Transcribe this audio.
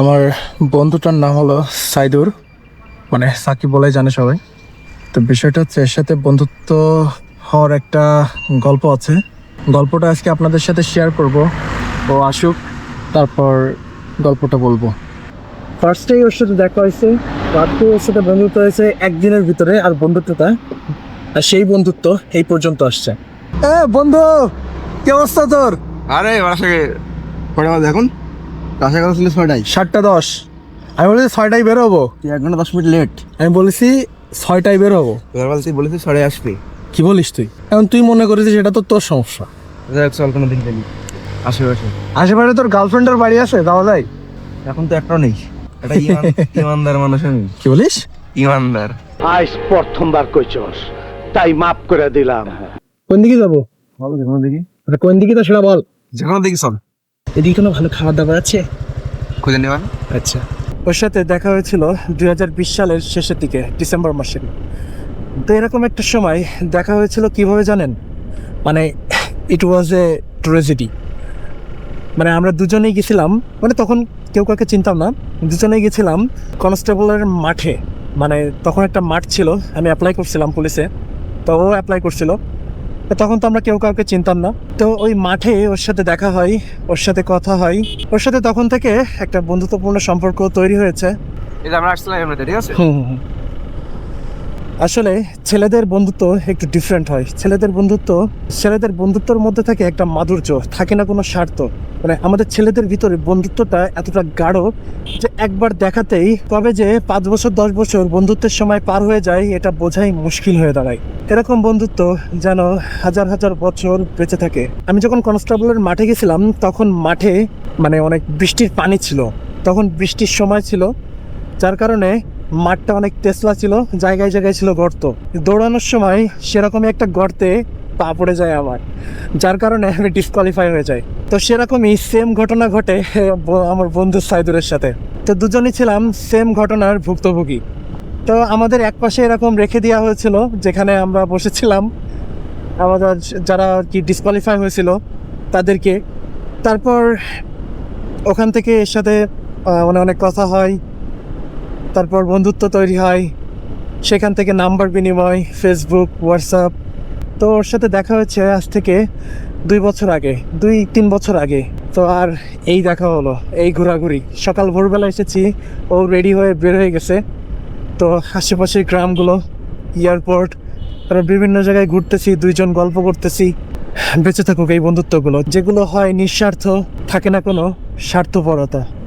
আমার বন্ধুটার নাম হলো সাইদুর, মানে সাকিব বলাই জানে সবাই। তো বিষয়টা হচ্ছে এর সাথে বন্ধুত্ব হওয়ার একটা গল্প আছে। গল্পটা আজকে আপনাদের সাথে শেয়ার করব। ও আসুক, তারপর গল্পটা বলবো। ফার্স্টেই ওর সাথে দেখা হয়েছে, তারপর ওর সাথে বন্ধুত্ব হয়েছে একদিনের ভিতরে, আর বন্ধুত্বটা আর সেই বন্ধুত্ব এই পর্যন্ত আসছে। বন্ধু, কি অবস্থা তোর? আরে বাসাকে পরে আমার দেখুন বাসায় কথা ছিল 6টায়। 7:10। আমি বলেছি 6টায় বেরোবো। তুই 1 ঘন্টা 10 মিনিট লেট। আমি বলেছি 6টায় বেরোবো। এবার বলছি বলেছি 6টায় আসবি। কি বলিস তুই? এখন তুই মনে করেছিস সেটা তো তোর সমস্যা। দেখ চল কোনো দিন গেলি আশেপাশে আশেপাশে তোর গার্লফ্রেন্ডের বাড়ি আছে, যাওয়া যায়? এখন তো একটাও নেই। এটা ইমানদার মানুষ আমি। কি বলিস? ইমানদার। আজ প্রথমবার কইছস, তাই মাফ করে দিলাম। কোন দিকে যাবো? বল যেখানে দেখি, কোন দিকে তো সেটা বল। যেখানে দেখি চল। এদিকে কোনো ভালো খাবার দাবার আছে? খুঁজে নেবেন। আচ্ছা। ওর সাথে দেখা হয়েছিল 2020 সালের শেষের দিকে, ডিসেম্বর মাসে। তো এরকম একটা সময় দেখা হয়েছিল, কিভাবে জানেন? মানে ইট ওয়াজ এ ট্রেজেডি। মানে আমরা দুজনেই গেছিলাম, মানে তখন কেউ কাউকে চিনতাম না, দুজনেই গেছিলাম কনস্টেবলের মাঠে। মানে তখন একটা মাঠ ছিল, আমি অ্যাপ্লাই করছিলাম পুলিশে, তো ও অ্যাপ্লাই করছিল। তো তখন তো আমরা কেউ কাউকে চিনতাম না। তো ওই মাঠে ওর সাথে দেখা হয়, ওর সাথে কথা হয়, ওর সাথে তখন থেকে একটা বন্ধুত্বপূর্ণ সম্পর্ক তৈরি হয়েছে। এই যে আমরা আসছিলাম এমনিতে, ঠিক আছে? আসলে ছেলেদের বন্ধুত্ব একটু ডিফারেন্ট হয়। ছেলেদের বন্ধুত্বর মধ্যে থাকে একটা মাধুর্য, থাকে না কোনো স্বার্থ। মানে আমাদের ছেলেদের ভিতরে বন্ধুত্বটা এতটা গাঢ় যে একবার দেখাতেই কবে যে 5 বছর 10 বছর বন্ধুত্বের সময় পার হয়ে যায় এটা বোঝাই মুশকিল হয়ে দাঁড়ায়। এরকম বন্ধুত্ব যেন হাজার হাজার বছর বেঁচে থাকে। আমি যখন কনস্টেবলের মাঠে গেছিলাম তখন মাঠে মানে অনেক বৃষ্টির পানি ছিল, তখন বৃষ্টির সময় ছিল, যার কারণে মাঠটা অনেক টেসলা ছিল, জায়গায় জায়গায় ছিল গর্ত। দৌড়ানোর সময় সেরকমই একটা গর্তে পা পড়ে যায় আমার, যার কারণে আমি ডিসকোয়ালিফাই হয়ে যাই। তো সেরকমই সেম ঘটনা ঘটে আমার বন্ধু সাইদুরের সাথে। তো দুজনই ছিলাম সেম ঘটনার ভুক্তভোগী। তো আমাদের এক পাশে এরকম রেখে দেওয়া হয়েছিল যেখানে আমরা বসেছিলাম, আমাদের যারা আর কি ডিসকোয়ালিফাই হয়েছিল তাদেরকে। তারপর ওখান থেকে এর সাথে মানে অনেক কথা হয়, তারপর বন্ধুত্ব তৈরি হয়, সেখান থেকে নাম্বার বিনিময়, ফেসবুক, হোয়াটসঅ্যাপ। তো ওর সাথে দেখা হয়েছে আজ থেকে 2-3 বছর আগে। তো আর এই দেখা হলো, এই ঘোরাঘুরি। সকাল ভোরবেলা এসেছি, ও রেডি হয়ে বের হয়ে গেছে। তো আশেপাশের গ্রামগুলো, এয়ারপোর্ট, তারা বিভিন্ন জায়গায় ঘুরতেছি, দুইজন গল্প করতেছি। বেঁচে থাকুক এই বন্ধুত্বগুলো, যেগুলো হয় নিঃস্বার্থ, থাকে না কোনো স্বার্থপরতা।